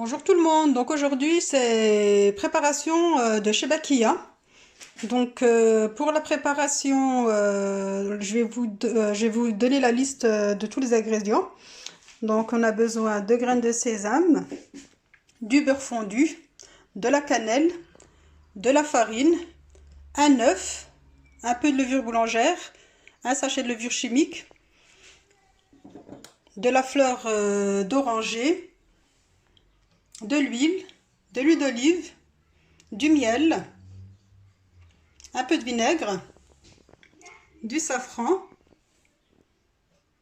Bonjour tout le monde, donc aujourd'hui c'est préparation de Shebakia. Donc pour la préparation, je vais vous donner la liste de tous les ingrédients. Donc on a besoin de graines de sésame, du beurre fondu, de la cannelle, de la farine, un œuf, un peu de levure boulangère, un sachet de levure chimique, de la fleur d'oranger, de l'huile d'olive, du miel, un peu de vinaigre, du safran,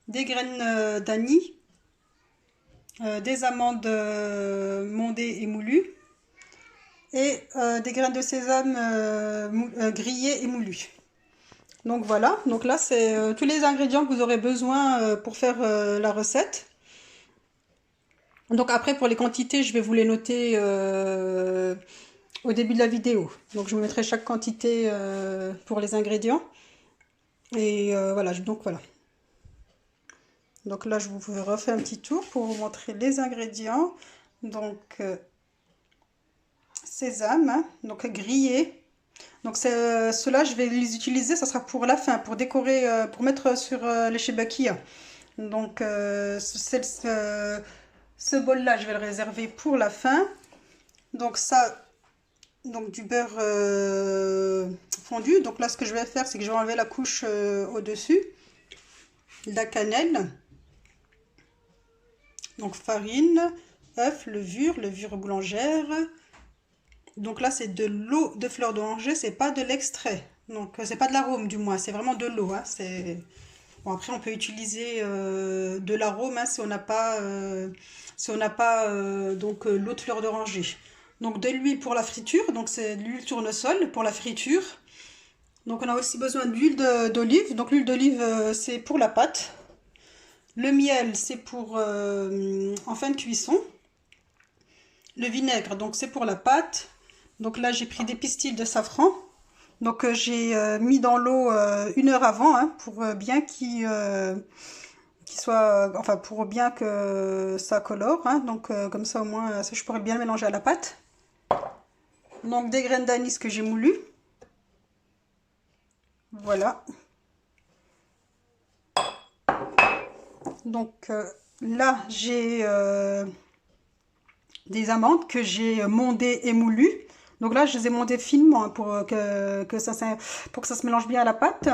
des graines d'anis, des amandes mondées et moulues et des graines de sésame grillées et moulues. Donc voilà, donc là c'est tous les ingrédients que vous aurez besoin pour faire la recette. Donc après pour les quantités, je vais vous les noter au début de la vidéo. Donc je vous mettrai chaque quantité pour les ingrédients. Et voilà, donc voilà. Donc là, je vous refais un petit tour pour vous montrer les ingrédients. Donc, sésame, hein, donc grillé. Donc ceux-là, je vais les utiliser, ça sera pour la fin, pour décorer, pour mettre sur les shebakia. Donc, ce bol-là, je vais le réserver pour la fin. Donc ça, donc du beurre fondu. Donc là, ce que je vais faire, c'est que je vais enlever la couche au-dessus. De la cannelle. Donc farine, œuf, levure boulangère. Donc là c'est de l'eau de fleur d'oranger, c'est pas de l'extrait. Donc c'est pas de l'arôme du moins, c'est vraiment de l'eau. Hein. Bon, après on peut utiliser de l'arôme hein, si on n'a pas, l'eau de fleur d'oranger. Donc de l'huile pour la friture, donc c'est de l'huile tournesol pour la friture. Donc on a aussi besoin d'huile d'olive. Donc l'huile d'olive c'est pour la pâte. Le miel, c'est pour en fin de cuisson. Le vinaigre, donc c'est pour la pâte. Donc là, j'ai pris des pistils de safran. Donc j'ai mis dans l'eau 1 heure avant hein, pour bien qu'il soit, enfin pour bien que ça colore. Hein. Donc comme ça au moins, je pourrais bien le mélanger à la pâte. Donc des graines d'anis que j'ai moulues. Voilà. Donc là, j'ai des amandes que j'ai mondées et moulues. Donc là, je les ai mondées finement hein, pour que ça se mélange bien à la pâte.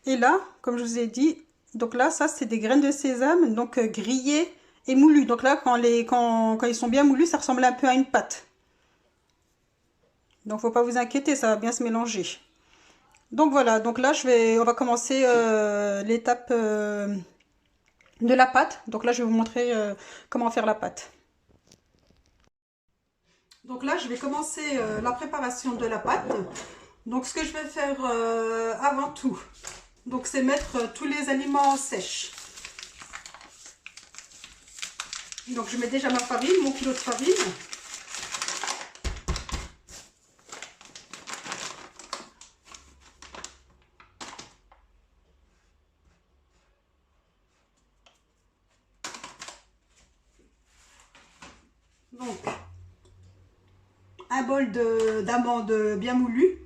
Et là, comme je vous ai dit, donc là, ça c'est des graines de sésame, donc grillées et moulues. Donc là, quand ils sont bien moulus, ça ressemble un peu à une pâte. Donc faut pas vous inquiéter, ça va bien se mélanger. Donc voilà, donc là, on va commencer l'étape de la pâte. Donc là, je vais vous montrer comment faire la pâte. Donc là, je vais commencer la préparation de la pâte. Donc ce que je vais faire avant tout, donc c'est mettre tous les aliments sèches. Donc je mets déjà ma farine, mon kilo de farine. Donc un bol d'amandes bien moulues,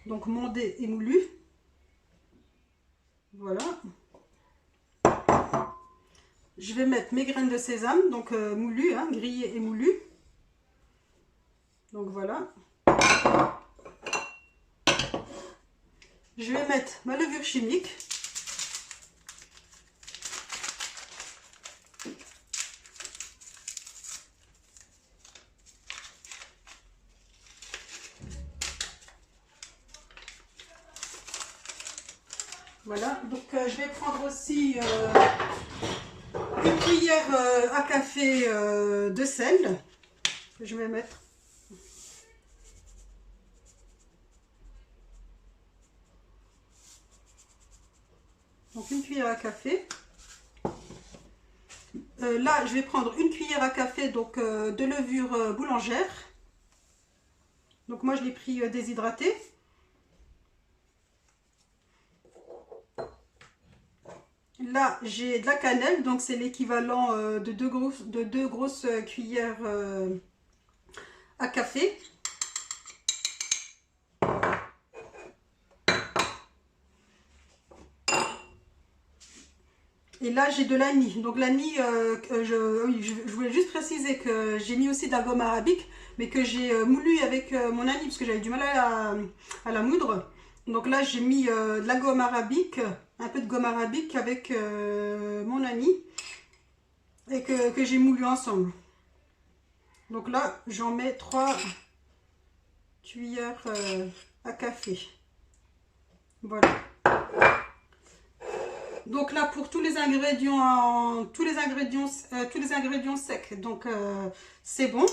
donc mondées et moulues. Voilà. Je vais mettre mes graines de sésame, donc moulues, hein, grillées et moulues. Donc voilà. Je vais mettre ma levure chimique. Voilà, donc je vais prendre aussi une cuillère à café de sel que je vais mettre. Donc une cuillère à café. Là, je vais prendre une cuillère à café donc, de levure boulangère. Donc moi, je l'ai pris déshydraté. Là, j'ai de la cannelle, donc c'est l'équivalent de deux grosses cuillères à café. Et là, j'ai de l'anis. Donc l'anis, oui, je voulais juste préciser que j'ai mis aussi de la gomme arabique, mais que j'ai moulu avec mon anis, parce que j'avais du mal à la moudre. Donc là, j'ai mis de la gomme arabique, un peu de gomme arabique avec mon anis, et que j'ai moulu ensemble. Donc là, j'en mets 3 cuillères à café. Voilà. Donc là, pour tous les ingrédients, tous les ingrédients secs, donc c'est bon.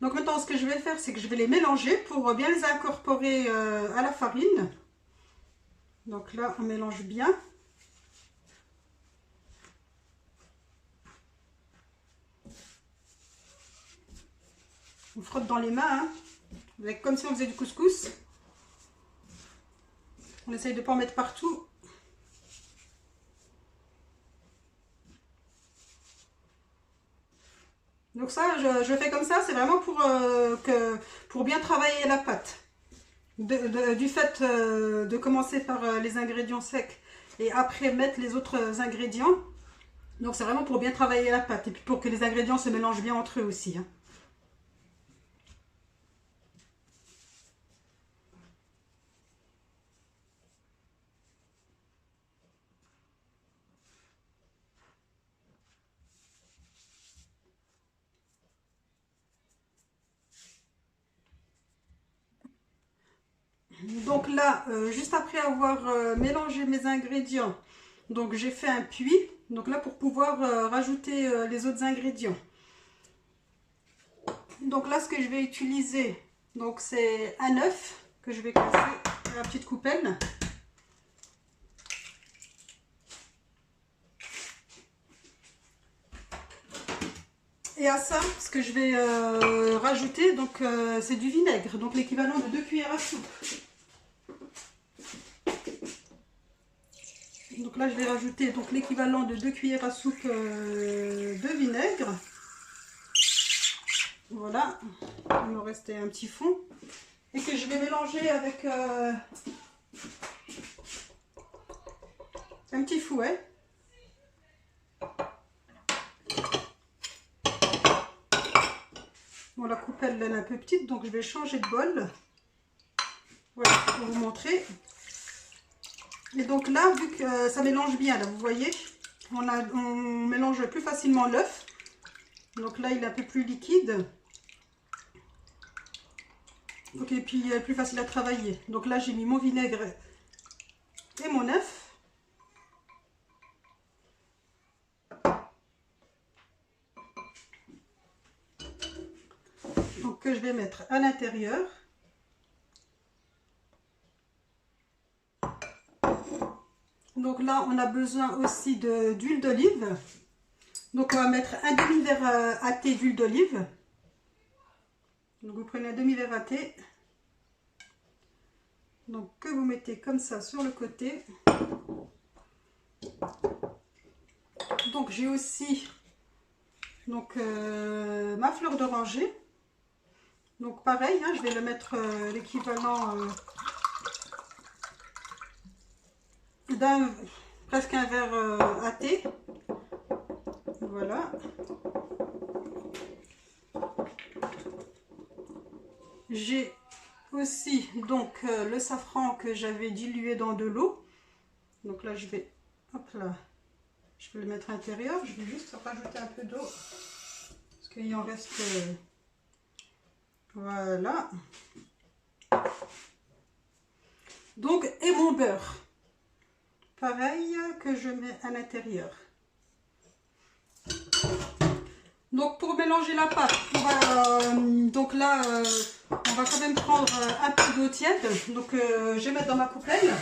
Donc maintenant, ce que je vais faire, c'est que je vais les mélanger pour bien les incorporer à la farine. Donc là, on mélange bien. On frotte dans les mains, hein, comme si on faisait du couscous. On essaye de ne pas en mettre partout. Donc ça, je fais comme ça, c'est vraiment pour bien travailler la pâte. Du fait de commencer par les ingrédients secs et après mettre les autres ingrédients. Donc c'est vraiment pour bien travailler la pâte et puis pour que les ingrédients se mélangent bien entre eux aussi, hein. Donc là, juste après avoir mélangé mes ingrédients, donc j'ai fait un puits. Donc là, pour pouvoir rajouter les autres ingrédients. Donc là, ce que je vais utiliser, donc c'est un œuf que je vais casser à la petite coupelle. Et à ça, ce que je vais rajouter, donc c'est du vinaigre, donc l'équivalent de 2 cuillères à soupe. Donc là, je vais rajouter donc l'équivalent de 2 cuillères à soupe de vinaigre. Voilà, il me restait un petit fond. Et que je vais mélanger avec un petit fouet. Bon, la coupelle elle est un peu petite, donc je vais changer de bol. Voilà, pour vous montrer. Et donc là, vu que ça mélange bien, là, vous voyez, on mélange plus facilement l'œuf. Donc là, il est un peu plus liquide. Donc, et puis, plus facile à travailler. Donc là, j'ai mis mon vinaigre et mon œuf. Donc, que je vais mettre à l'intérieur. Donc là, on a besoin aussi d'huile d'olive. Donc, on va mettre un demi-verre à thé d'huile d'olive. Donc, vous prenez un demi-verre à thé. Donc, que vous mettez comme ça sur le côté. Donc, j'ai aussi donc, ma fleur d'oranger. Donc, pareil, hein, je vais le mettre l'équivalent presque un verre à thé. Voilà. J'ai aussi donc le safran que j'avais dilué dans de l'eau. Donc là, je vais, hop là, je vais le mettre à l'intérieur. Je vais juste rajouter un peu d'eau parce qu'il en reste. Voilà. Donc, et mon beurre. Pareil que je mets à l'intérieur. Donc pour mélanger la pâte, donc là on va quand même prendre un peu d'eau tiède. Donc je vais mettre dans ma coupelle.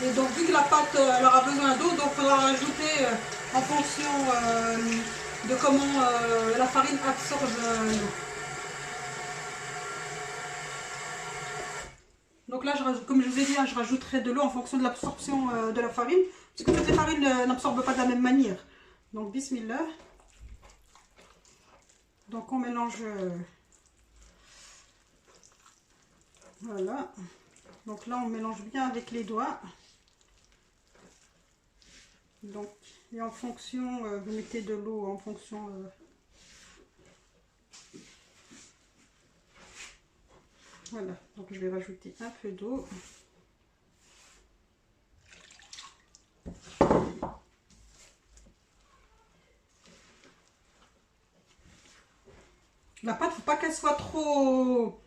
Et donc vu que la pâte elle aura besoin d'eau, donc il faudra rajouter en fonction de comment la farine absorbe l'eau. Donc là, comme je vous ai dit, hein, je rajouterai de l'eau en fonction de l'absorption de la farine. Parce que toutes les farines n'absorbent pas de la même manière. Donc, bismillah. Donc, on mélange... voilà. Donc là, on mélange bien avec les doigts. Donc, et en fonction, vous mettez de l'eau en fonction... voilà. Donc, je vais rajouter un peu d'eau. La pâte, il ne faut pas qu'elle soit trop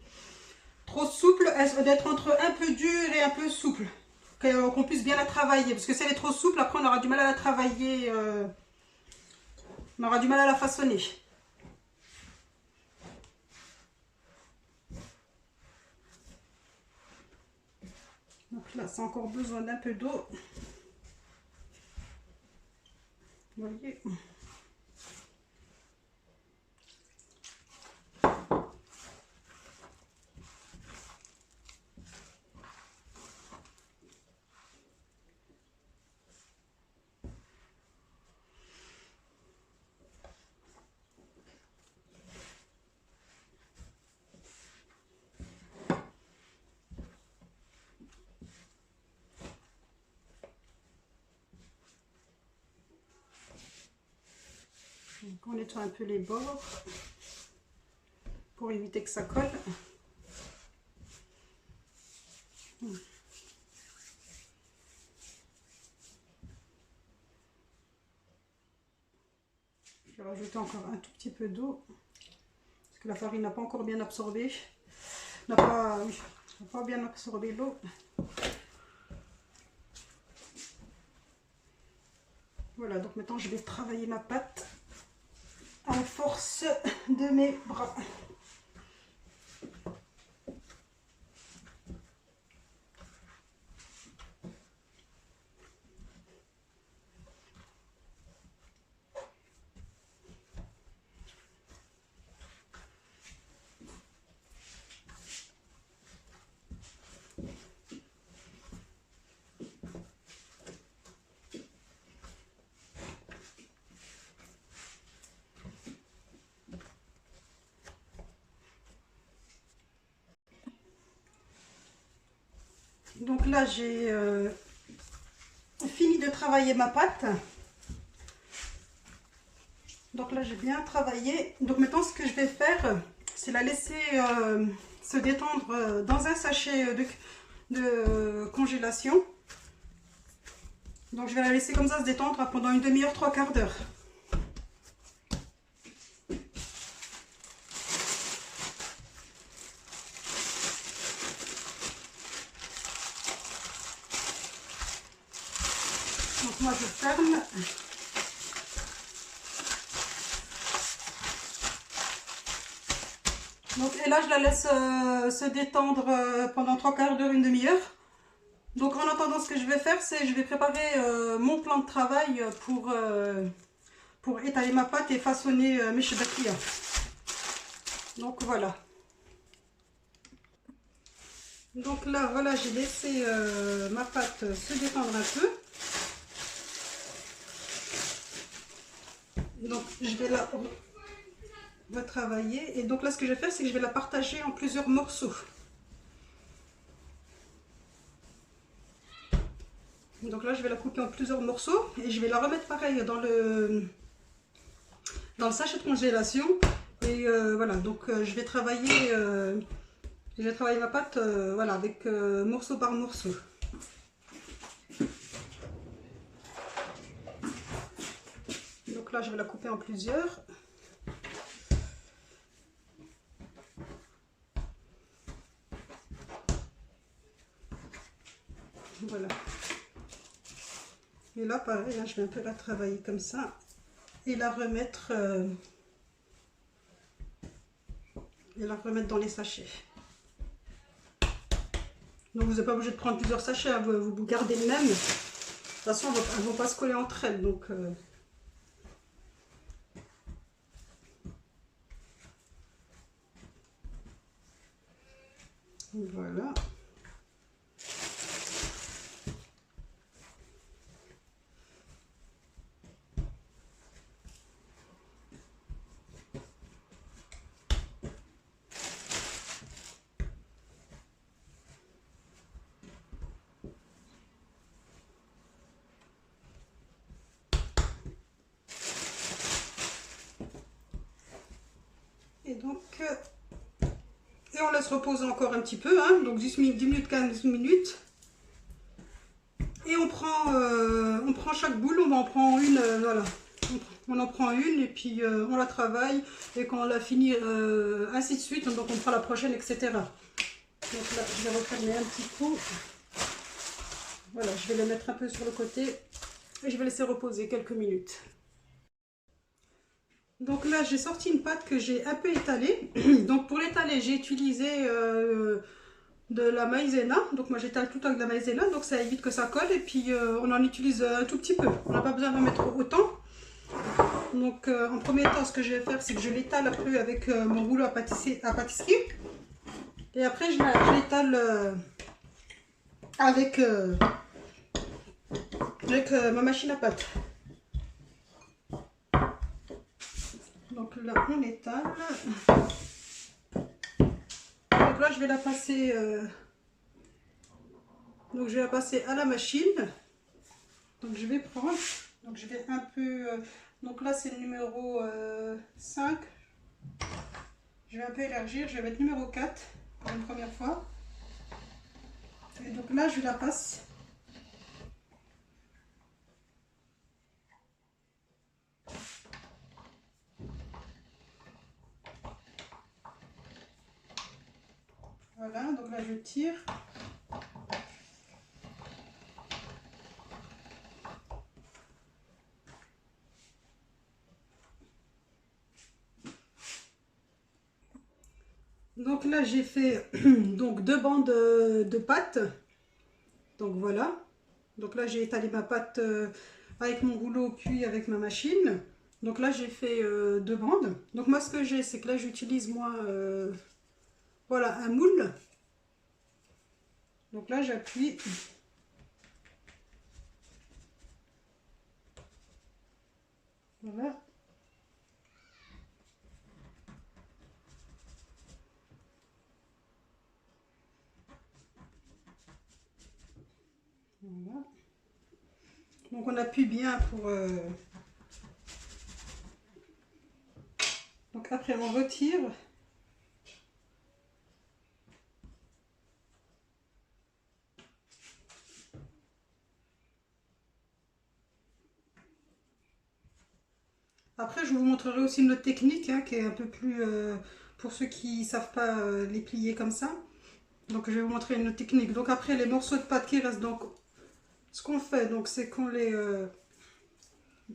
souple, elle doit être entre un peu dure et un peu souple. Qu'on puisse bien la travailler. Parce que si elle est trop souple, après on aura du mal à la travailler. On aura du mal à la façonner. Donc là, c'est encore besoin d'un peu d'eau. Vous voyez ? Donc on nettoie un peu les bords pour éviter que ça colle. Je vais rajouter encore un tout petit peu d'eau parce que la farine n'a pas encore bien absorbé. N'a pas bien absorbé l'eau. Voilà, donc maintenant je vais travailler ma pâte à force de mes bras. Donc là, j'ai fini de travailler ma pâte. Donc là, j'ai bien travaillé. Donc maintenant, ce que je vais faire, c'est la laisser se détendre dans un sachet de congélation. Donc je vais la laisser comme ça se détendre pendant une demi-heure, trois quarts d'heure. Donc moi je ferme. Donc, et là je la laisse se détendre pendant trois quarts d'heure, une demi-heure. Donc en attendant, ce que je vais faire, c'est je vais préparer mon plan de travail pour étaler ma pâte et façonner mes chebakia. Donc voilà. Donc là, voilà, j'ai laissé ma pâte se détendre un peu. Donc je vais la retravailler. Et donc là, ce que je vais faire, c'est que je vais la partager en plusieurs morceaux. Donc là, je vais la couper en plusieurs morceaux et je vais la remettre pareil dans le sachet de congélation. Et voilà, donc je vais travailler ma pâte voilà, avec morceau par morceau. Donc là, je vais la couper en plusieurs. Voilà. Et là, pareil, hein, je vais un peu la travailler comme ça et la remettre dans les sachets. Donc vous n'êtes pas obligé de prendre plusieurs sachets, hein, vous gardez le même. De toute façon, elles ne vont pas se coller entre elles. Donc voilà. Et donc, et on laisse reposer encore un petit peu, hein, donc 10 minutes, 15 minutes. Et on prend chaque boule, on en prend une, voilà. On en prend une et puis on la travaille. Et quand on l'a fini, ainsi de suite, donc on prend la prochaine, etc. Donc là, je vais refermer un petit coup. Voilà, je vais le mettre un peu sur le côté. Et je vais laisser reposer quelques minutes. Donc là, j'ai sorti une pâte que j'ai un peu étalée. Donc pour l'étaler, j'ai utilisé de la maïzena. Donc moi j'étale tout avec de la maïzena, donc ça évite que ça colle. Et puis on en utilise un tout petit peu. On n'a pas besoin d'en mettre autant. Donc en premier temps, ce que je vais faire, c'est que je l'étale un peu avec mon rouleau à pâtisserie. Et après, je l'étale avec ma machine à pâte. Donc là, on étale. Donc là, je vais la passer. Donc je vais la passer à la machine. Donc je vais prendre. Donc je vais un peu. Donc là, c'est le numéro 5. Je vais un peu élargir. Je vais mettre numéro 4 pour une première fois. Et donc là, je la passe. Voilà, donc là je tire. Donc là j'ai fait donc 2 bandes de pâte. Donc voilà. Donc là j'ai étalé ma pâte avec mon rouleau puis avec ma machine. Donc là j'ai fait 2 bandes. Donc moi ce que j'ai, c'est que là j'utilise moi voilà, un moule. Donc là j'appuie. Voilà. Voilà. Donc on appuie bien pour... Donc après on retire. Après je vous montrerai aussi une autre technique hein, qui est un peu plus... pour ceux qui ne savent pas les plier comme ça. Donc je vais vous montrer une autre technique. Donc après les morceaux de pâte qui restent, donc ce qu'on fait, donc c'est qu'on les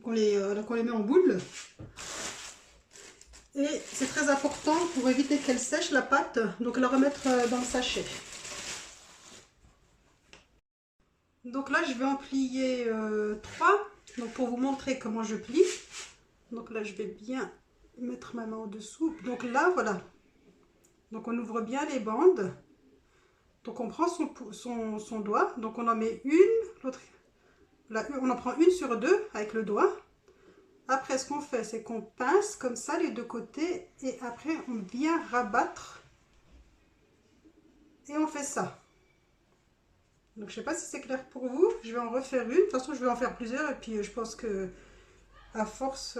met en boule. Et c'est très important pour éviter qu'elle sèche la pâte, donc la remettre dans le sachet. Donc là je vais en plier 3, donc pour vous montrer comment je plie. Donc là je vais bien mettre ma main en dessous. Donc là voilà. Donc on ouvre bien les bandes. Donc on prend son doigt, donc on en met une, l'autre, on en prend une sur deux avec le doigt. Après, ce qu'on fait, c'est qu'on pince comme ça les deux côtés et après, on vient rabattre et on fait ça. Donc, je ne sais pas si c'est clair pour vous. Je vais en refaire une. De toute façon, je vais en faire plusieurs et puis je pense que à force...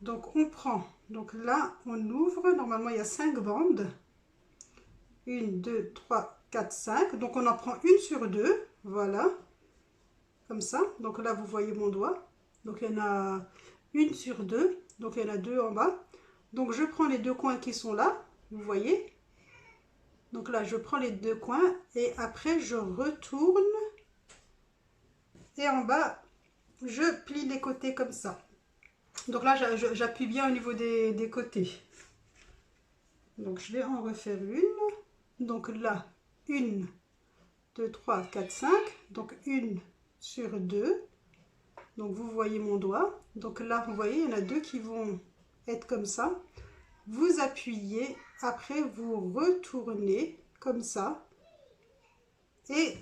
donc, on prend. Donc là, on ouvre. Normalement, il y a 5 bandes. 1, 2, 3, 4, 5. Donc, on en prend une sur deux. Voilà. Comme ça. Donc là, vous voyez mon doigt. Donc, il y en a... une sur deux, donc il y en a 2 en bas. Donc je prends les 2 coins qui sont là, vous voyez. Donc là je prends les 2 coins et après je retourne et en bas je plie les côtés comme ça. Donc là j'appuie bien au niveau des côtés. Donc je vais en refaire une. Donc là 1, 2, 3, 4, 5. Donc 1 sur 2. Donc vous voyez mon doigt. Donc là vous voyez il y en a 2 qui vont être comme ça. Vous appuyez, après vous retournez comme ça et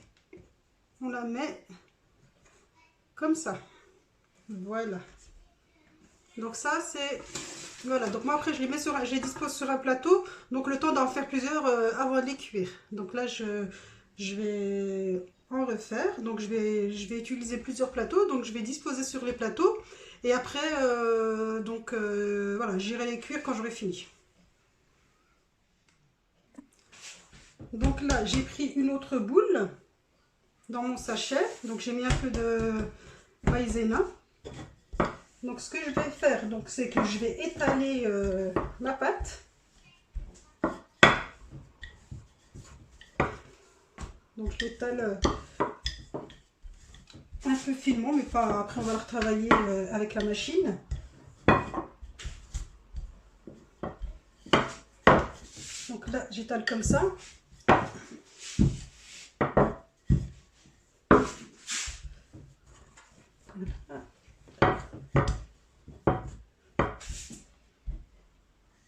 on la met comme ça. Voilà. Donc ça c'est... Voilà, donc moi après je les dispose sur un plateau, donc le temps d'en faire plusieurs avant de les cuire. Donc là je vais en refaire, donc je vais utiliser plusieurs plateaux, donc je vais disposer sur les plateaux et après voilà, j'irai les cuire quand j'aurai fini. Donc là, j'ai pris une autre boule dans mon sachet. Donc j'ai mis un peu de maïzena. Donc ce que je vais faire, c'est que je vais étaler ma pâte. Donc je l'étale un peu finement, mais pas. Après on va le retravailler avec la machine. Donc là j'étale comme ça.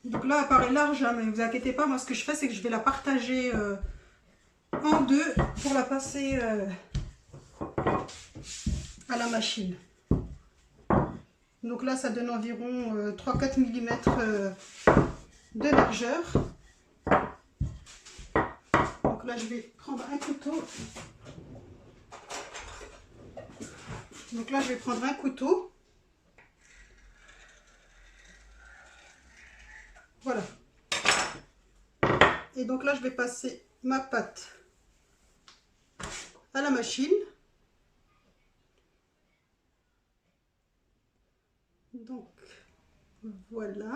Donc là elle paraît large, hein, mais ne vous inquiétez pas, moi ce que je fais c'est que je vais la partager en deux pour la passer à la machine. Donc là ça donne environ 3-4 mm de largeur. Donc là je vais prendre un couteau. Donc là je vais prendre un couteau. Voilà. Et donc là je vais passer ma pâte à la machine. Donc voilà.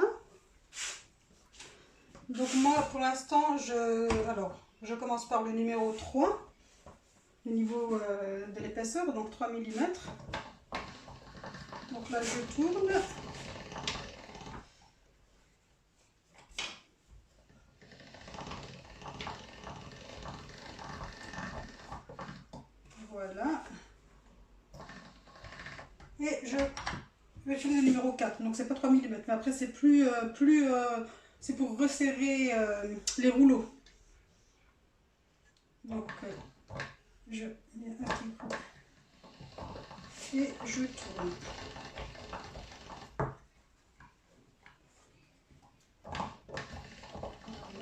Donc moi pour l'instant je commence par le numéro 3, le niveau de l'épaisseur, donc 3 mm. Donc là je tourne. Voilà. Et je vais utiliser le numéro 4, donc c'est pas 3 mm, mais après c'est c'est pour resserrer les rouleaux. Donc je mets un petit coup et je tourne.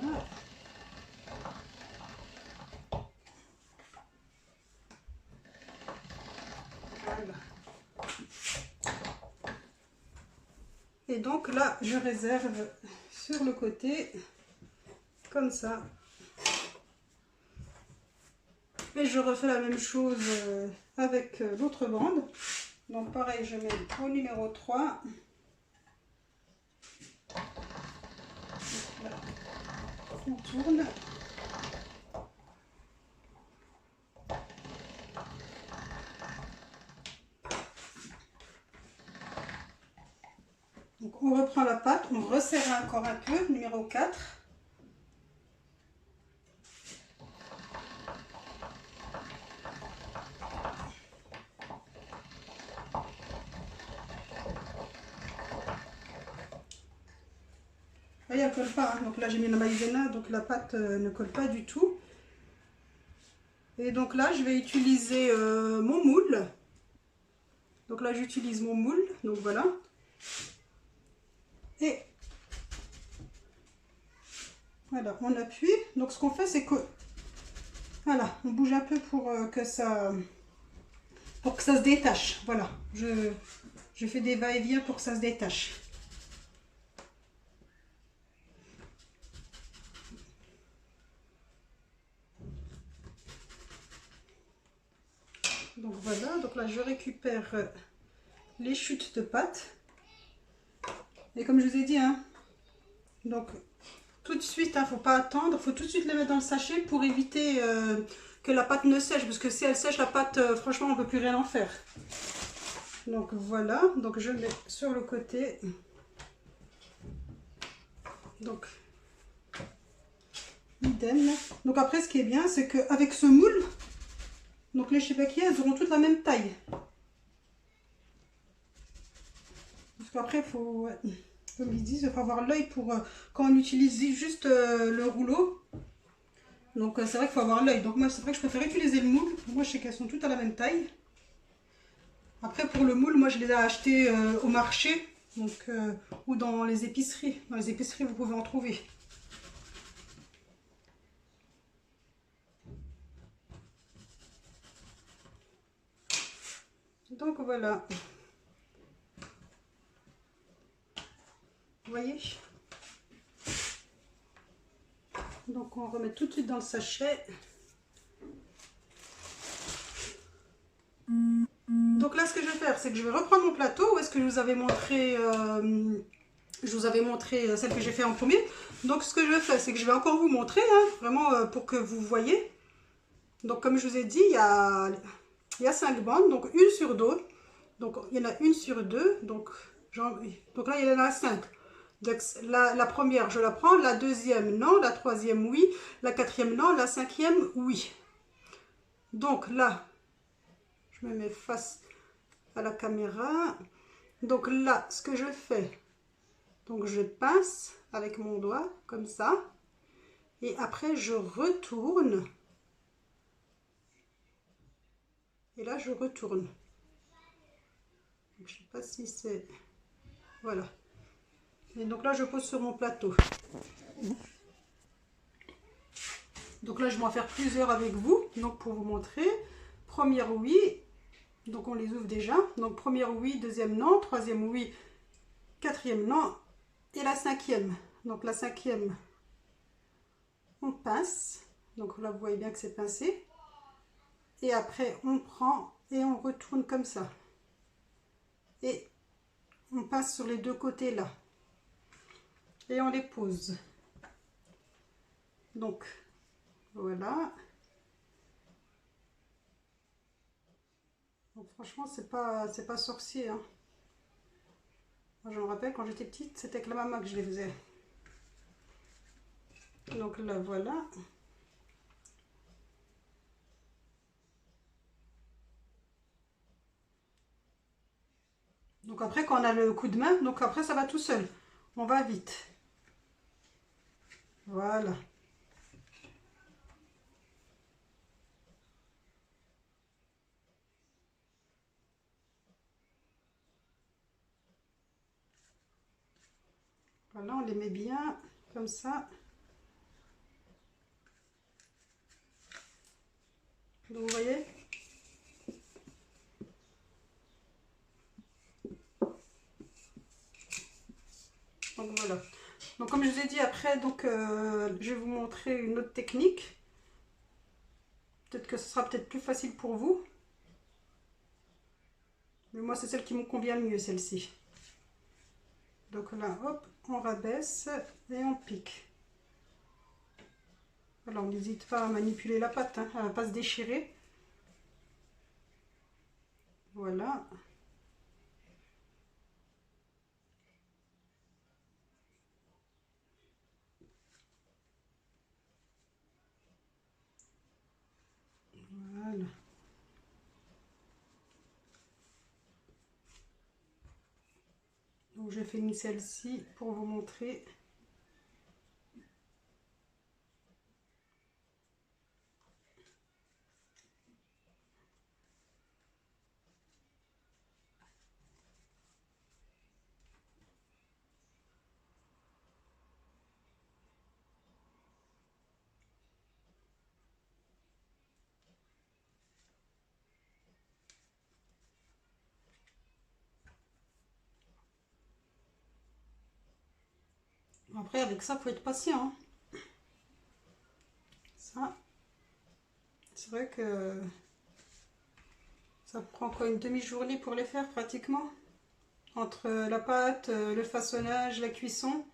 Voilà. Voilà. Et donc là je réserve sur le côté comme ça. Et je refais la même chose avec l'autre bande. Donc pareil, je mets au numéro 3. Là, on tourne. Donc on reprend la pâte, on resserre encore un peu, numéro 4. Vous voyez, elle ne colle pas, hein. Donc là j'ai mis la maïzena, donc la pâte ne colle pas du tout. Et donc là je vais utiliser mon moule. Donc là j'utilise mon moule, donc voilà. Et voilà, on appuie. Donc ce qu'on fait c'est que, voilà, on bouge un peu pour que ça se détache. Voilà, je fais des va-et-vient pour que ça se détache. Donc voilà, donc là je récupère les chutes de pâte. Et comme je vous ai dit, hein, donc tout de suite, hein, faut pas attendre, faut tout de suite les mettre dans le sachet pour éviter que la pâte ne sèche, parce que si elle sèche la pâte, franchement on peut plus rien en faire. Donc voilà, donc je mets sur le côté. Donc idem. Donc après ce qui est bien, c'est qu'avec ce moule, donc les chibakis, elles auront toutes la même taille. Parce qu'après il faut, ouais, comme ils disent, il faut avoir l'œil pour quand on utilise juste le rouleau. Donc c'est vrai qu'il faut avoir l'œil. Donc moi c'est vrai que je préfère utiliser le moule. Moi je sais qu'elles sont toutes à la même taille. Après pour le moule, moi je les ai achetés au marché, donc, ou dans les épiceries. Dans les épiceries vous pouvez en trouver. Donc voilà. Vous voyez? Donc on remet tout de suite dans le sachet. Donc là ce que je vais faire, c'est que je vais reprendre mon plateau où est-ce que je vous avais montré celle que j'ai fait en premier. Donc ce que je vais faire, c'est que je vais encore vous montrer, hein, vraiment pour que vous voyez. Donc comme je vous ai dit, il y a 5 bandes, donc une sur deux. Donc il y en a une sur deux, donc là il y en a 5. Donc la première je la prends, la deuxième non, la troisième oui, la quatrième non, la cinquième oui. Donc là, je me mets face à la caméra. Donc là, ce que je fais, donc je pince avec mon doigt comme ça, et après je retourne. Et là je retourne. Je sais pas si c'est... Voilà. Et donc là je pose sur mon plateau. Donc là je vais en faire plusieurs avec vous, donc pour vous montrer. Première oui, donc on les ouvre déjà. Donc première oui, deuxième non, troisième oui, quatrième non, et la cinquième. Donc la cinquième, on pince. Donc là vous voyez bien que c'est pincé. Et après on prend et on retourne comme ça. Et on passe sur les deux côtés là. Et on les pose. Donc voilà. Donc, franchement c'est pas sorcier, hein. Moi je me rappelle quand j'étais petite, c'était avec la maman que je les faisais. Donc là voilà. Donc après quand on a le coup de main, donc après ça va tout seul. On va vite. Voilà. Voilà, on les met bien comme ça. Donc vous voyez. Donc voilà. Donc comme je vous ai dit après, donc je vais vous montrer une autre technique. Peut-être que ce sera peut-être plus facile pour vous. Mais moi c'est celle qui me convient le mieux, celle-ci. Donc là, hop, on rabaisse et on pique. Alors on n'hésite pas à manipuler la pâte, hein, à ne pas se déchirer. Voilà. Voilà. Donc j'ai fait une celle-ci pour vous montrer. Après avec ça, faut être patient, hein. Ça, c'est vrai que ça prend quoi, une demi-journée pour les faire pratiquement. Entre la pâte, le façonnage, la cuisson,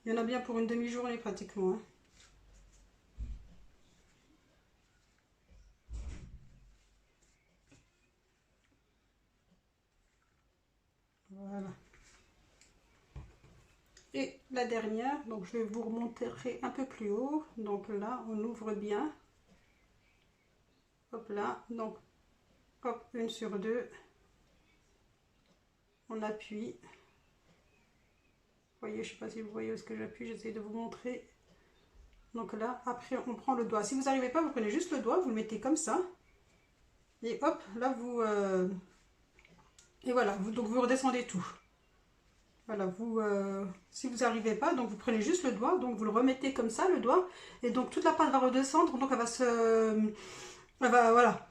il y en a bien pour une demi-journée pratiquement, hein. Voilà. Et la dernière, donc je vais vous remonter un peu plus haut. Donc là, on ouvre bien. Hop là, donc hop, une sur deux. On appuie. Vous voyez, je ne sais pas si vous voyez où est-ce que j'appuie, j'essaie de vous montrer. Donc là, après on prend le doigt. Si vous n'arrivez pas, vous prenez juste le doigt, vous le mettez comme ça. Et hop, là vous... et voilà, donc vous redescendez tout. Voilà, si vous n'arrivez pas, donc vous prenez juste le doigt, donc vous le remettez comme ça, le doigt, et donc toute la pâte va redescendre, donc elle va voilà.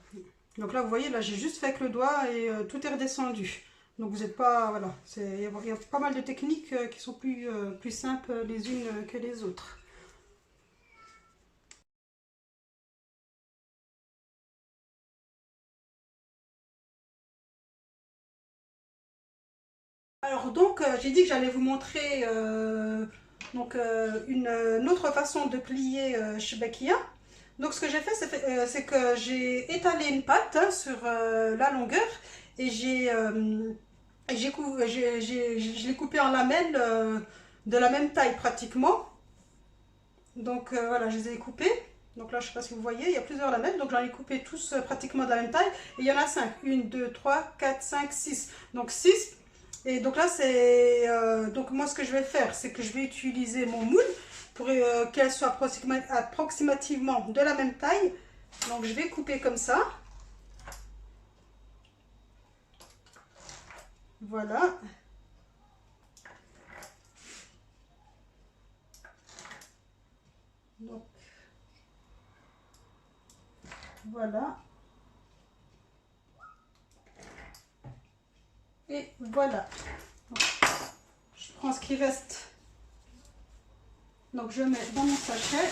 Donc là, vous voyez, là j'ai juste fait avec le doigt et tout est redescendu. Donc vous n'êtes pas, voilà, il y a pas mal de techniques qui sont plus simples les unes que les autres. Alors donc j'ai dit que j'allais vous montrer une autre façon de plier Shebekiyah. Donc ce que j'ai fait, c'est que j'ai étalé une pâte hein, sur la longueur et je l'ai coupé en lamelles de la même taille pratiquement. Donc voilà, je les ai coupés. Donc là, je ne sais pas si vous voyez, il y a plusieurs lamelles. Donc j'en ai coupé tous pratiquement de la même taille. Et il y en a 5. 1, 2, 3, 4, 5, 6. Donc 6. Et donc là, c'est... donc moi, ce que je vais faire, c'est que je vais utiliser mon moule pour qu'elle soit approximativement de la même taille. Donc je vais couper comme ça. Voilà. Donc, voilà. Et voilà. Donc, je prends ce qui reste. Donc je mets dans mon sachet.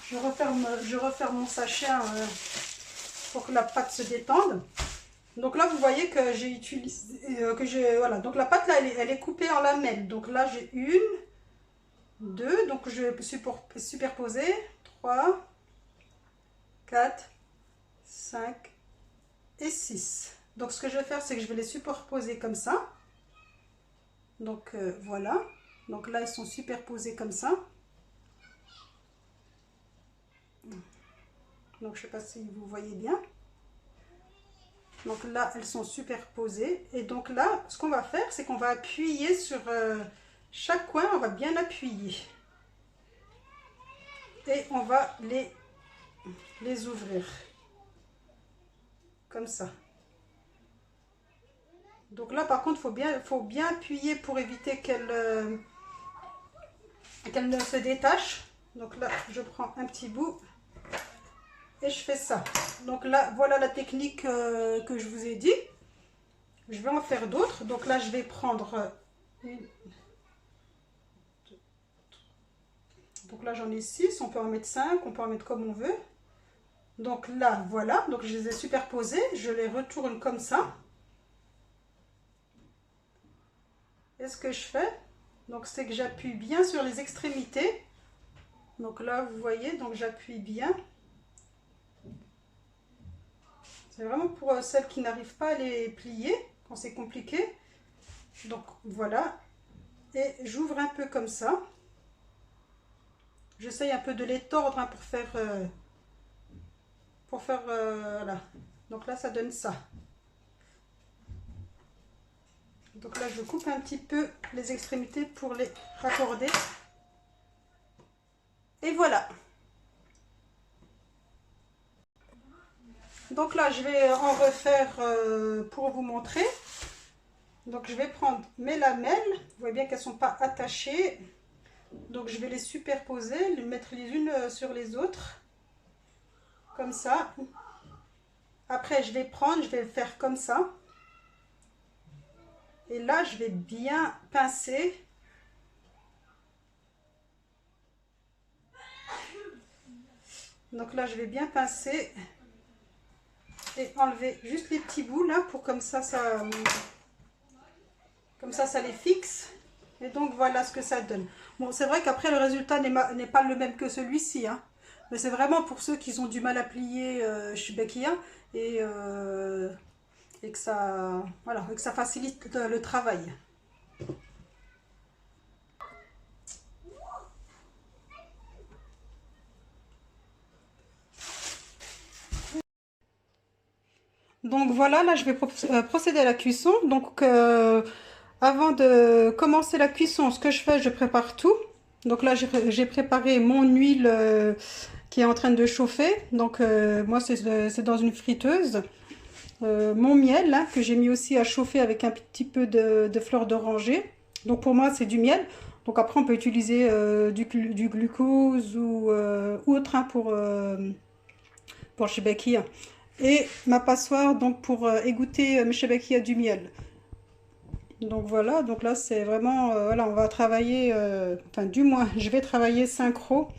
Je referme mon sachet pour que la pâte se détende. Donc là, vous voyez que j'ai utilisé, voilà. Donc la pâte là, elle est coupée en lamelles. Donc là, j'ai 1, 2. Donc je vais superposer 3, 4, 5 et 6. Donc ce que je vais faire, c'est que je vais les superposer comme ça. Donc voilà. Donc là, ils sont superposés comme ça. Donc je ne sais pas si vous voyez bien. Donc là, elles sont superposées. Et donc là, ce qu'on va faire, c'est qu'on va appuyer sur chaque coin. On va bien appuyer. Et on va les ouvrir. Comme ça. Donc là, par contre, faut bien appuyer pour éviter qu'elle ne se détache. Donc là, je prends un petit bout. Et je fais ça. Donc là, voilà la technique que je vous ai dit. Je vais en faire d'autres. Donc là, je vais prendre une. Donc là, j'en ai 6. On peut en mettre 5. On peut en mettre comme on veut. Donc là, voilà. Donc je les ai superposés. Je les retourne comme ça. Et ce que je fais, donc c'est que j'appuie bien sur les extrémités. Donc là, vous voyez, donc j'appuie bien. C'est vraiment pour celles qui n'arrivent pas à les plier, quand c'est compliqué. Donc voilà. Et j'ouvre un peu comme ça. J'essaye un peu de les tordre hein, pour faire voilà. Donc là, ça donne ça. Donc là, je coupe un petit peu les extrémités pour les raccorder. Et voilà. Donc là, je vais en refaire pour vous montrer. Donc je vais prendre mes lamelles. Vous voyez bien qu'elles ne sont pas attachées. Donc je vais les superposer, les mettre les unes sur les autres. Comme ça. Après, je vais faire comme ça. Et là, je vais bien pincer. Donc là, je vais bien pincer. Et enlever juste les petits bouts là pour comme ça les fixe. Et donc voilà ce que ça donne. Bon, c'est vrai qu'après le résultat n'est pas le même que celui-ci, hein. Mais c'est vraiment pour ceux qui ont du mal à plier Shebekiyah et que ça, voilà, et que ça facilite le travail. Donc voilà, là je vais procéder à la cuisson. Donc avant de commencer la cuisson, ce que je fais, je prépare tout. Donc là j'ai préparé mon huile qui est en train de chauffer. Donc moi c'est dans une friteuse. Mon miel là, que j'ai mis aussi à chauffer avec un petit peu de fleur d'oranger. Donc pour moi c'est du miel. Donc après on peut utiliser du glucose ou autre hein, pour Shebekiyah. Et ma passoire donc pour égoutter mes Shebekiyah du miel. Donc voilà, donc là c'est vraiment, voilà, on va travailler, enfin du moins je vais travailler synchro.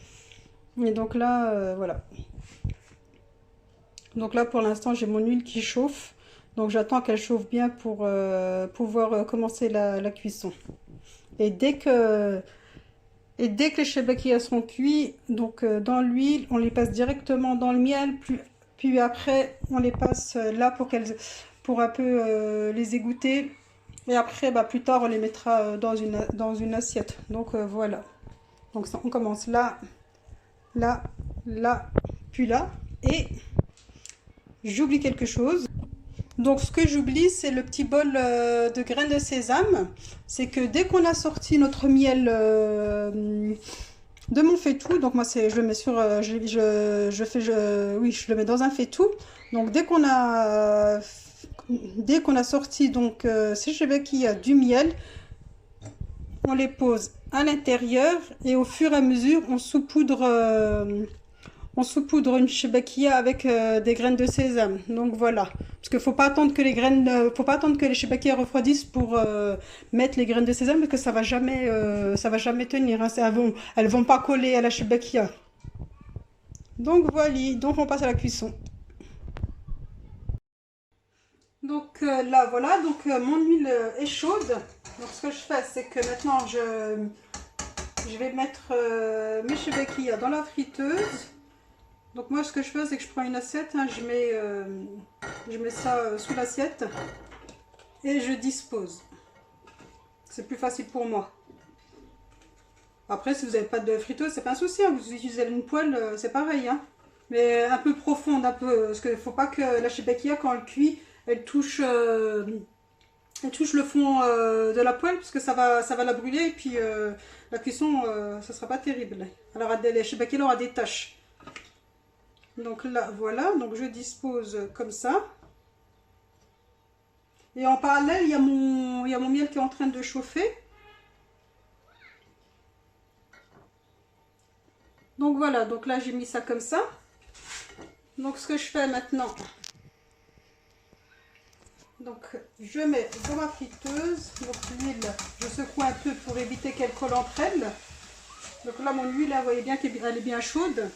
Et donc là, voilà. Donc là pour l'instant j'ai mon huile qui chauffe. Donc j'attends qu'elle chauffe bien pour pouvoir commencer la cuisson. Et dès que, les shebekia seront cuits, donc dans l'huile, on les passe directement dans le miel, puis après on les passe là pour un peu les égoutter. Et après, bah, plus tard, on les mettra dans une assiette. Donc voilà. Donc ça, on commence là, là, là, puis là. Et j'oublie quelque chose. Donc ce que j'oublie, c'est le petit bol de graines de sésame. C'est que dès qu'on a sorti notre miel de mon faitout, donc moi je le mets sur, oui, je le mets dans un faitout. Donc dès qu'on a sorti donc qu'il y a du miel, on les pose à l'intérieur et au fur et à mesure on saupoudre une shebekia avec des graines de sésame. Donc voilà, parce qu'il faut pas attendre que faut pas attendre que les shebekia refroidissent pour mettre les graines de sésame, parce que ça va jamais tenir. Hein. Elles vont pas coller à la shebekia. Donc voilà, donc on passe à la cuisson. Donc là voilà, donc mon huile est chaude. Donc ce que je fais, c'est que maintenant je vais mettre mes shebekia dans la friteuse. Donc moi ce que je fais, c'est que je prends une assiette, hein, je mets ça sous l'assiette et je dispose. C'est plus facile pour moi. Après si vous n'avez pas de friteuse, c'est pas un souci, hein, vous utilisez une poêle, c'est pareil. Hein. Mais un peu profonde, un peu, parce qu'il ne faut pas que la shebekia, quand elle cuit, elle touche le fond de la poêle, parce que ça va la brûler, et puis la cuisson, ça sera pas terrible. Alors la shebekia aura des taches. Donc là, voilà, donc je dispose comme ça. Et en parallèle, il y a mon miel qui est en train de chauffer. Donc voilà, donc là j'ai mis ça comme ça. Donc ce que je fais maintenant, donc je mets dans ma friteuse, donc l'huile, je secoue un peu pour éviter qu'elle colle entre elles. Donc là mon huile, là, vous voyez bien qu'elle est bien chaude.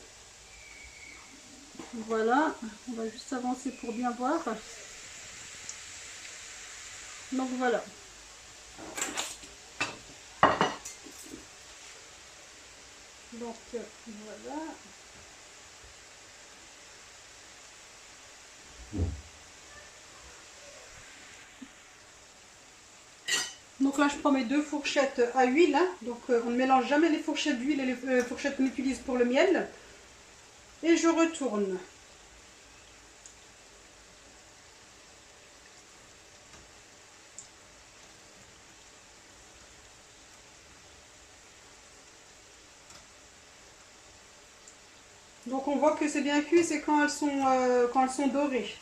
Voilà, on va juste avancer pour bien voir. Donc voilà. Donc voilà. Donc là je prends mes 2 fourchettes à huile. Hein. Donc on ne mélange jamais les fourchettes d'huile et les fourchettes qu'on utilise pour le miel. Et je retourne. Donc on voit que c'est bien cuit, c'est quand elles sont dorées.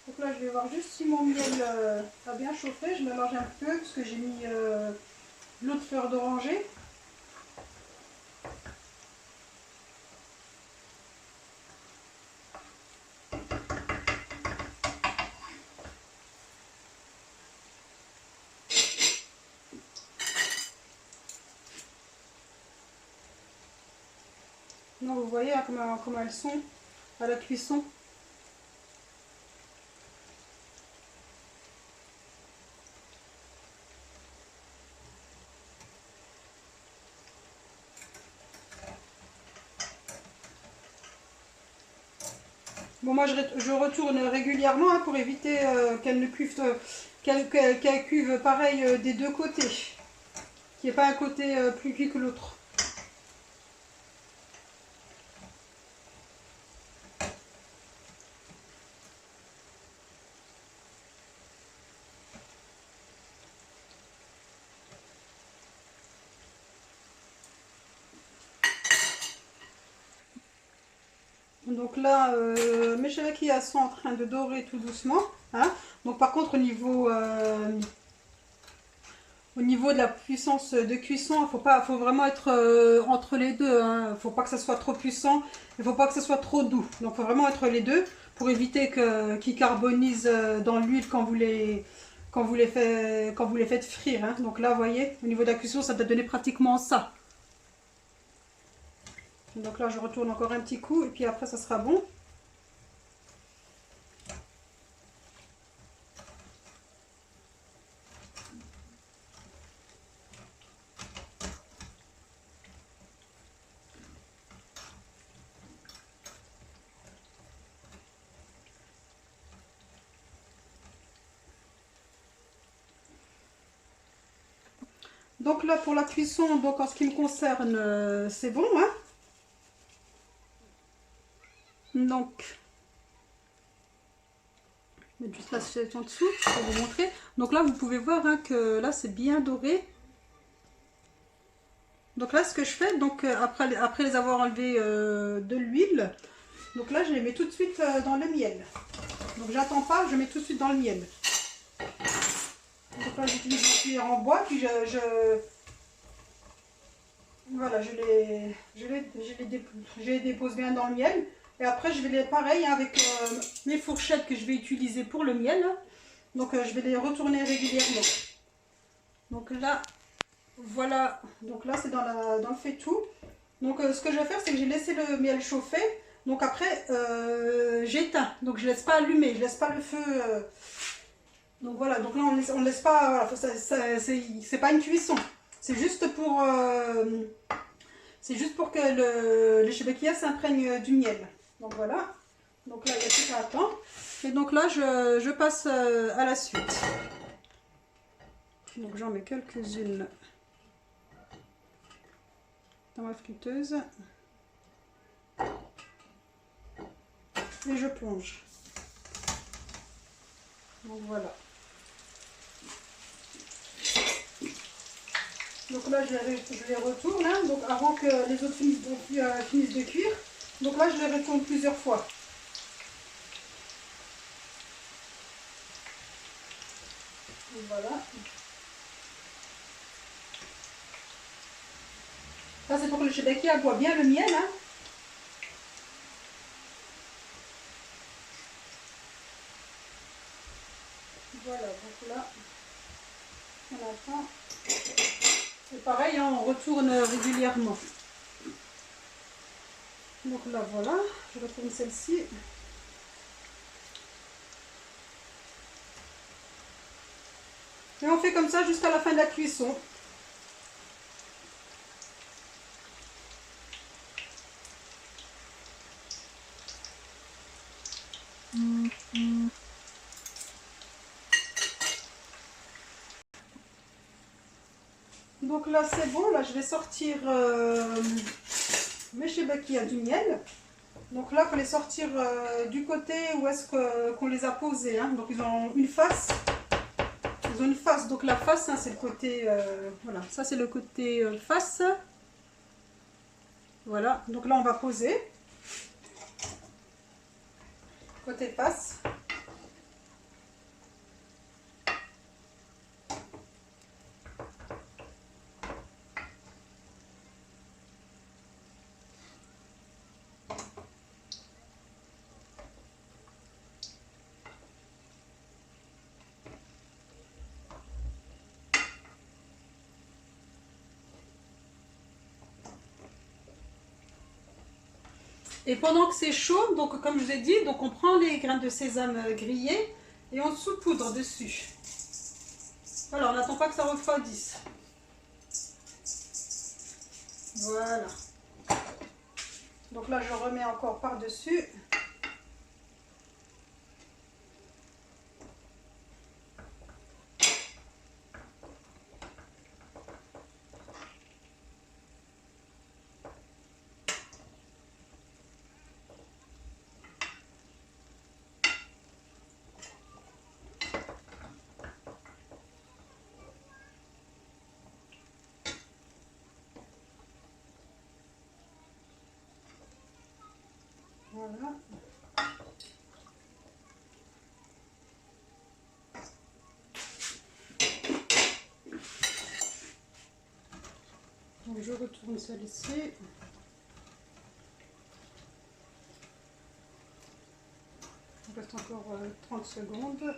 Donc là je vais voir juste si mon miel a bien chauffé. Je mélange un peu parce que j'ai mis de l'eau de fleur d'oranger. Donc vous voyez hein, comment elles sont à la cuisson. Bon moi je retourne régulièrement hein, pour éviter qu'elles ne cuivent, qu'elles cuivent pareil des deux côtés. Qu'il n'y ait pas un côté plus cuit que l'autre. Donc là, mes shebekia sont en train de dorer tout doucement. Hein. Donc par contre, au niveau de la puissance de cuisson, faut vraiment être entre les deux. Hein. Il ne faut pas que ça soit trop puissant, il ne faut pas que ça soit trop doux. Donc il faut vraiment être les deux pour éviter qu'ils carbonisent dans l'huile quand quand vous les faites frire. Hein. Donc là, vous voyez, au niveau de la cuisson, ça doit donner pratiquement ça. Donc là, je retourne encore un petit coup et puis après, ça sera bon. Donc là, pour la cuisson, donc en ce qui me concerne, c'est bon. Hein. Donc, je vais mettre juste l'assiette en dessous pour vous montrer. Donc là, vous pouvez voir hein, que là, c'est bien doré. Donc là, ce que je fais, donc après les avoir enlevés de l'huile, donc là, je les mets tout de suite dans le miel. Donc j'attends pas, je mets tout de suite dans le miel. Donc là, j'utilise une cuillère en bois, puis voilà, je les dépose bien dans le miel. Et après, je vais les, pareil, hein, avec mes fourchettes que je vais utiliser pour le miel. Donc je vais les retourner régulièrement. Donc là, voilà, donc là c'est dans le faitout. Donc ce que je vais faire, c'est que j'ai laissé le miel chauffer. Donc après, j'éteins. Donc je laisse pas allumer, je laisse pas le feu. Donc voilà, donc là on laisse pas, voilà, c'est pas une cuisson. C'est juste pour que le shebekia s'imprègne du miel. Donc voilà. Donc là il y a tout à attendre. Et donc là je passe à la suite. Donc j'en mets quelques-unes dans ma friteuse. Et je plonge. Donc voilà. Donc là je les retourne, hein, donc avant que les autres finissent de cuire. Donc là je les retourne plusieurs fois. Donc voilà. Ça c'est pour que le shebekia boit bien le miel. Hein. Voilà, donc là, on attend. Et pareil, hein, on retourne régulièrement. Donc là, voilà, je retourne celle-ci. Et on fait comme ça jusqu'à la fin de la cuisson. Donc là, c'est bon. Là, je vais sortir mes shebekia du miel. Donc là, il faut les sortir du côté où est-ce qu'on les a posés. Hein. Donc ils ont une face. Ils ont une face. Donc la face, hein, c'est le côté... voilà, ça c'est le côté face. Voilà, donc là on va poser. Côté face. Et pendant que c'est chaud, donc comme je vous ai dit, donc on prend les graines de sésame grillées et on saupoudre dessus. Voilà, on n'attend pas que ça refroidisse. Voilà. Donc là, je remets encore par-dessus. Voilà. Donc je retourne celle-ci. Il reste encore 30 secondes.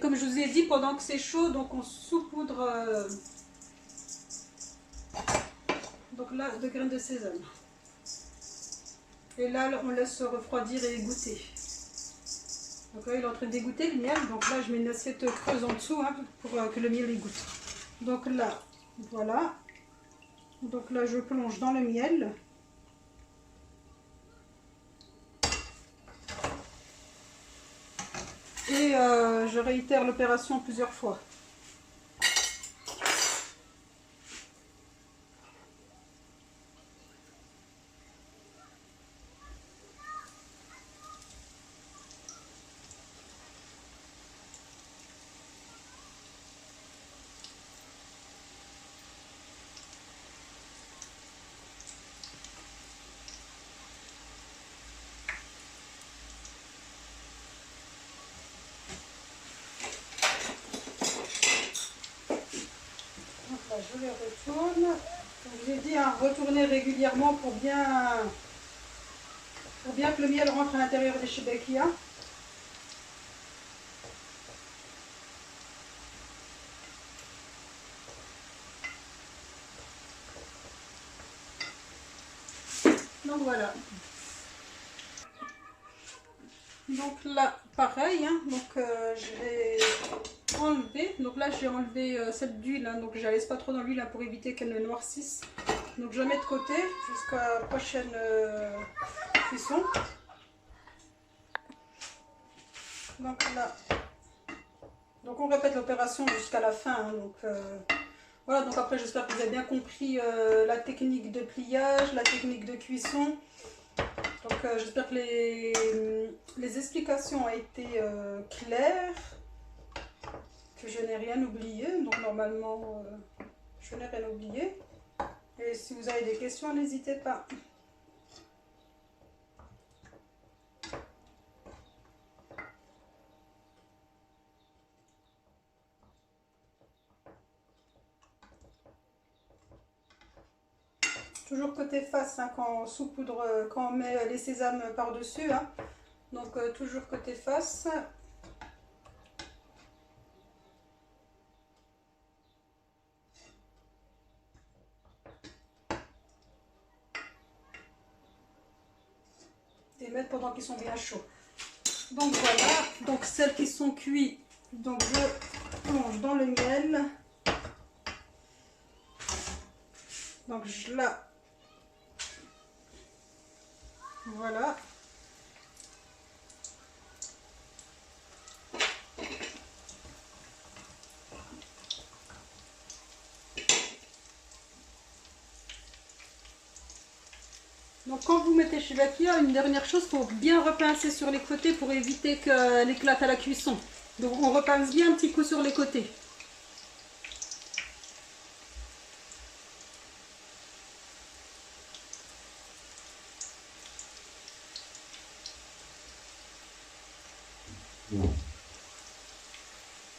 comme je vous ai dit, pendant que c'est chaud, donc on saupoudre donc là, de graines de sésame. Et là, on laisse refroidir et égoutter. Donc là, il est en train d'égoutter le miel. Donc là, je mets une assiette creuse en dessous hein, pour que le miel égoutte. Donc là, voilà. Donc là, je plonge dans le miel. Et je réitère l'opération plusieurs fois. Je les retourne. Comme je vous ai dit, hein, retourner régulièrement pour bien que le miel rentre à l'intérieur des shebekia. Donc voilà. Donc là, pareil, hein, donc je vais enlever. Donc là, j'ai enlevé cette d'huile, hein, donc je la laisse pas trop dans l'huile hein, pour éviter qu'elle ne noircisse. Donc je la mets de côté jusqu'à la prochaine cuisson. Donc là, donc on répète l'opération jusqu'à la fin. Hein, donc voilà, donc après j'espère que vous avez bien compris la technique de pliage, la technique de cuisson. Donc j'espère que les explications ont été claires, que je n'ai rien oublié. Donc normalement, je n'ai rien oublié. Et si vous avez des questions, n'hésitez pas. Toujours côté face, hein, quand on saupoudre, quand on met les sésames par-dessus. Hein. Donc toujours côté face. Et mettre pendant qu'ils sont bien chauds. Donc voilà, donc celles qui sont cuites, donc je plonge dans le miel. Donc je la... Voilà. Donc quand vous mettez chez Shebekia, une dernière chose, il faut bien repincer sur les côtés pour éviter qu'elle éclate à la cuisson. Donc on repince bien un petit coup sur les côtés.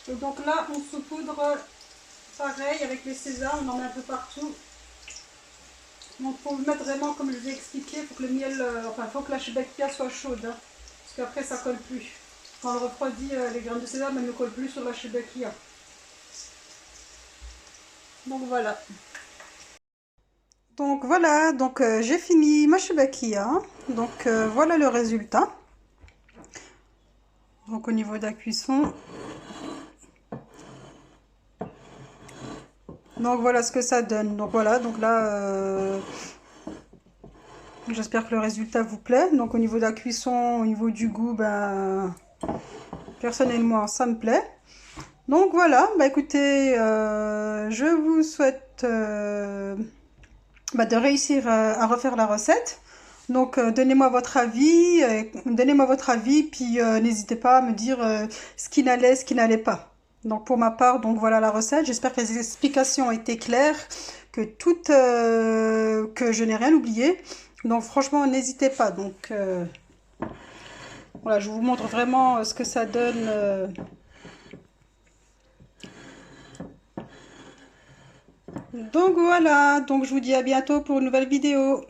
Et donc là, on saupoudre pareil avec les sésames, on en met un peu partout. Donc il faut le mettre vraiment comme je vous ai expliqué, il faut que le miel, enfin il faut que la Shebekia soit chaude, hein, parce qu'après ça colle plus. Quand on le refroidit, les graines de sésame elles ne collent plus sur la Shebekia. Donc voilà. Donc voilà, donc j'ai fini ma Shebekia. Donc voilà le résultat. Donc au niveau de la cuisson. Donc voilà ce que ça donne. Donc voilà, donc là, j'espère que le résultat vous plaît. Donc au niveau de la cuisson, au niveau du goût, ben, personnellement, ça me plaît. Donc voilà, bah écoutez, je vous souhaite de réussir à refaire la recette. Donc donnez-moi votre avis, puis n'hésitez pas à me dire ce qui n'allait, ce qui n'allait pas. Donc pour ma part, donc voilà la recette. J'espère que les explications ont été claires, que que je n'ai rien oublié. Donc franchement, n'hésitez pas. Donc voilà, je vous montre vraiment ce que ça donne. Donc voilà, donc je vous dis à bientôt pour une nouvelle vidéo.